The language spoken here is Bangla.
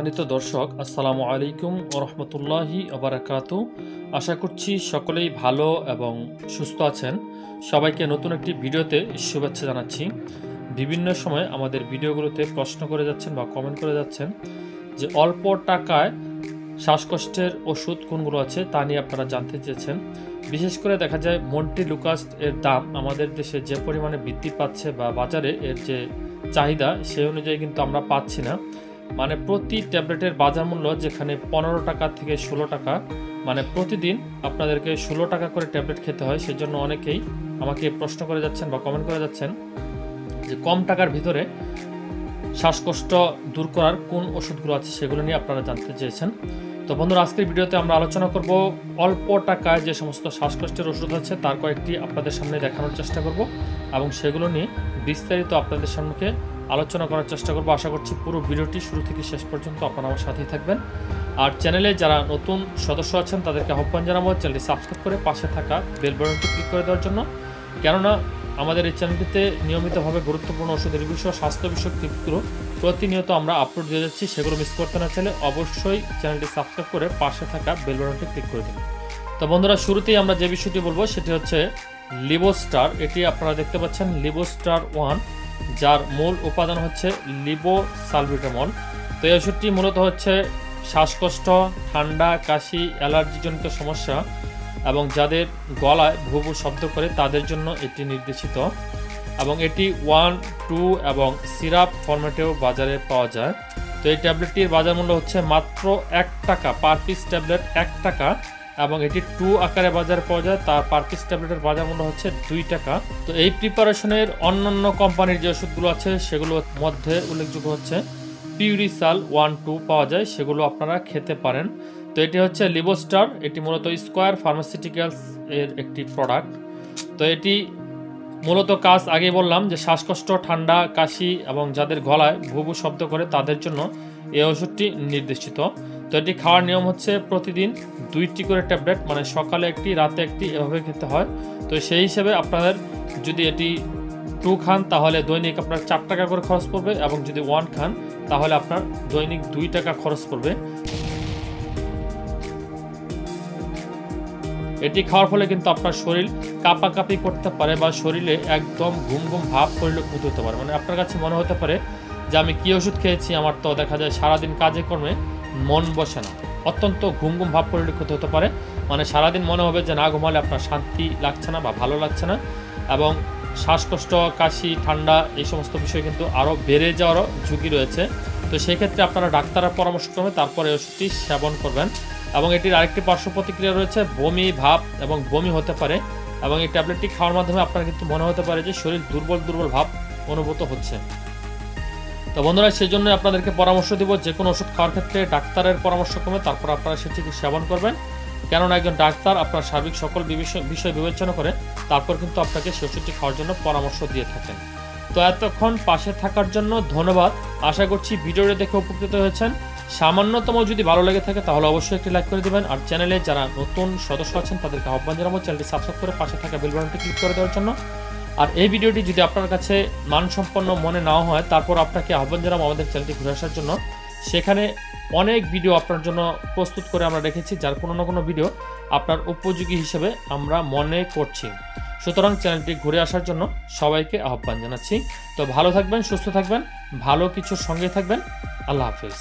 সম্মানিত দর্শক, আসসালামু আলাইকুম ওয়া রাহমাতুল্লাহি ওয়া বারাকাতুহু। আশা করছি সকলেই ভালো এবং সুস্থ আছেন। সবাইকে নতুন একটি ভিডিওতে শুভেচ্ছা জানাচ্ছি। বিভিন্ন সময় আমাদের ভিডিওগুলোতে প্রশ্ন করে যাচ্ছেন বা কমেন্ট করে যাচ্ছেন যে অল্প টাকায় শ্বাসকষ্টের ওষুধ কোনগুলো আছে তা নিয়ে আপনারা জানতে চেয়েছেন। বিশেষ করে দেখা যায় মন্টেলুকাস্ট এর দাম আমাদের দেশে যে পরিমাণে বৃদ্ধি পাচ্ছে বা বাজারে এর যে চাহিদা সেই অনুযায়ী কিন্তু আমরা পাচ্ছি না। মানে প্রতি ট্যাবলেটের বাজার মূল্য যেখানে 15 টাকা থেকে 16 টাকা, মানে প্রতিদিন আপনাদেরকে 16 টাকা করে ট্যাবলেট খেতে হয়। সেজন্য অনেকেই আমাকে প্রশ্ন করে যাচ্ছেন বা কমেন্ট করে যাচ্ছেন যে কম টাকার ভিতরে শ্বাসকষ্ট দূর করার কোন ওষুধগুলো আছে সেগুলো নিয়ে আপনারা জানতে চেয়েছেন। তো বন্ধুরা, আজকের ভিডিওতে আমরা আলোচনা করব অল্প টাকায় যে সমস্ত শ্বাসকষ্টের ওষুধ আছে তার কয়েকটি আপনাদের সামনে দেখানোর চেষ্টা করব এবং সেগুলো নিয়ে বিস্তারিত আপনাদের সামনে আলোচনা করার চেষ্টা করব। আশা করছি পুরো ভিডিওটি শুরু থেকে শেষ পর্যন্ত আপনারা আমার সাথেই থাকবেন। আর চ্যানেলে যারা নতুন সদস্য আছেন তাদেরকে আহ্বান জানাবো চ্যানেলটি সাবস্ক্রাইব করে পাশে থাকা বেল বাটনটি ক্লিক করে দেওয়ার জন্য, কেননা আমাদের এই চ্যানেলটিতে নিয়মিতভাবে গুরুত্বপূর্ণ ওষুধের বিষয় স্বাস্থ্য বিষয়ক টিপসগুলো প্রতিনিয়ত আমরা আপলোড দিয়ে যাচ্ছি। সেগুলো মিস করতে না চাইলে অবশ্যই চ্যানেলটি সাবস্ক্রাইব করে পাশে থাকা বেল বাটনটি ক্লিক করে দিন। তো বন্ধুরা, শুরুতেই আমরা যে বিষয়টি বলবো সেটি হচ্ছে লিবোস্টার। এটি আপনারা দেখতে পাচ্ছেন লিবোস্টার 1, যার মূল উপাদান হচ্ছে লিবোসালবিটামল। তো এই ওষুধটি মূলত হচ্ছে শ্বাসকষ্ট, ঠান্ডা, কাশি, অ্যালার্জিজনিত সমস্যা এবং যাদের গলায় ভু ভু শব্দ করে তাদের জন্য এটি নির্দেশিত এবং এটি 1, 2 এবং সিরাপ ফরম্যাটেও বাজারে পাওয়া যায়। তো এই ট্যাবলেটটির বাজার মূল্য হচ্ছে মাত্র 1 টাকা, পার পিস ট্যাবলেট 1 টাকা এবং এটি 2 আকারে বাজারে পাওয়া যায়। তার পার পিস ট্যাবলেটের বাজার মূল্য হচ্ছে 2 টাকা। তো এই প্রিপারেশনের অন্যান্য কোম্পানির যে ওষুধগুলো আছে সেগুলোর মধ্যে উল্লেখযোগ্য হচ্ছে পিউরিসাল 1, 2 পাওয়া যায়, সেগুলো আপনারা খেতে পারেন। তো এটি হচ্ছে লিবোস্টার, এটি মূলত স্কয়ার ফার্মাসিউটিক্যালস এর একটি প্রোডাক্ট। তো এটি মূলত কাজ আগেই বললাম যে শ্বাসকষ্ট, ঠান্ডা, কাশি এবং যাদের গলায় ভু ভু শব্দ করে তাদের জন্য এই ওষুধটি নির্দেশিত। তো এটি খাওয়ার নিয়ম হচ্ছে প্রতিদিন 2টি করে ট্যাবলেট, মানে সকালে একটি, রাতে একটি, এভাবে খেতে হয়। তো সেই হিসেবে আপনাদের যদি এটি 2 খান তাহলে দৈনিক আপনার 4 টাকা করে খরচ পড়বে এবং যদি 1 খান তাহলে আপনার দৈনিক 2 টাকা খরচ পড়বে। এটি খাওয়ার ফলে কিন্তু আপনার শরীর কাঁপাকাঁপি করতে পারে বা শরীরে একদম ঘুম ঘুম ভাব পরিলক্ষিত হতে পারে। মানে আপনার কাছে মনে হতে পারে যে আমি কী ওষুধ খেয়েছি, আমার তো দেখা যায় সারাদিন কাজে কর্মে মন বসে না, অত্যন্ত ঘুম ঘুম ভাব পরিলক্ষিত হতে পারে। মানে সারাদিন মনে হবে যে না ঘুমালে আপনার শান্তি লাগছে না বা ভালো লাগছে না এবং শ্বাসকষ্ট, কাশি, ঠান্ডা এই সমস্ত বিষয় কিন্তু আরও বেড়ে যাওয়ারও ঝুঁকি রয়েছে। তো সেই ক্ষেত্রে আপনারা ডাক্তারের পরামর্শ ক্রমে তারপরে ওষুধটি সেবন করবেন। এবং এটির আরেকটি পার্শ্ব প্রতিক্রিয়া রয়েছে, বমি ভাব এবং বমি হতে পারে এবং এই ট্যাবলেটটি খাওয়ার মাধ্যমে আপনার কিন্তু মনে হতে পারে যে শরীর দুর্বল দুর্বল ভাব অনুভূত হচ্ছে। তো বন্ধুরা, সেই জন্য আপনাদেরকে পরামর্শ দিব যে কোনো ওষুধ খাওয়ার ক্ষেত্রে ডাক্তারের পরামর্শ ক্রমে তারপর আপনারা সেটিকে সেবন করবেন, কেননা একজন ডাক্তার আপনার সার্বিক সকল বিষয় বিবেচনা করে তারপর কিন্তু আপনাকে সেই ওষুধটি খাওয়ার জন্য পরামর্শ দিয়ে থাকেন। তো এতক্ষণ পাশে থাকার জন্য ধন্যবাদ। আশা করছি ভিডিওটি দেখে উপকৃত হয়েছেন। সামান্যতম যদি ভালো লেগে থাকে তাহলে অবশ্যই একটি লাইক করে দেবেন। আর চ্যানেলে যারা নতুন সদস্য আছেন তাদেরকে আহ্বান জানাবো চ্যানেলটি সাবস্ক্রাইব করে পাশে থাকা বেল বাটনটি ক্লিক করে দেওয়ার জন্য। আর এই ভিডিওটি যদি আপনার কাছে মানসম্পন্ন মনে নাও হয় তারপর আপনাকে আহ্বান জানাবো আমাদের চ্যানেলটি ঘুরে আসার জন্য। সেখানে অনেক ভিডিও আপনার জন্য প্রস্তুত করে আমরা রেখেছি, যার কোনো না কোনো ভিডিও আপনার উপযোগী হিসেবে আমরা মনে করছি। সুতরাং চ্যানেলটি ঘুরে আসার জন্য সবাইকে আহ্বান জানাচ্ছি। তো ভালো থাকবেন, সুস্থ থাকবেন, ভালো কিছুর সঙ্গে থাকবেন। আল্লাহ হাফেজ।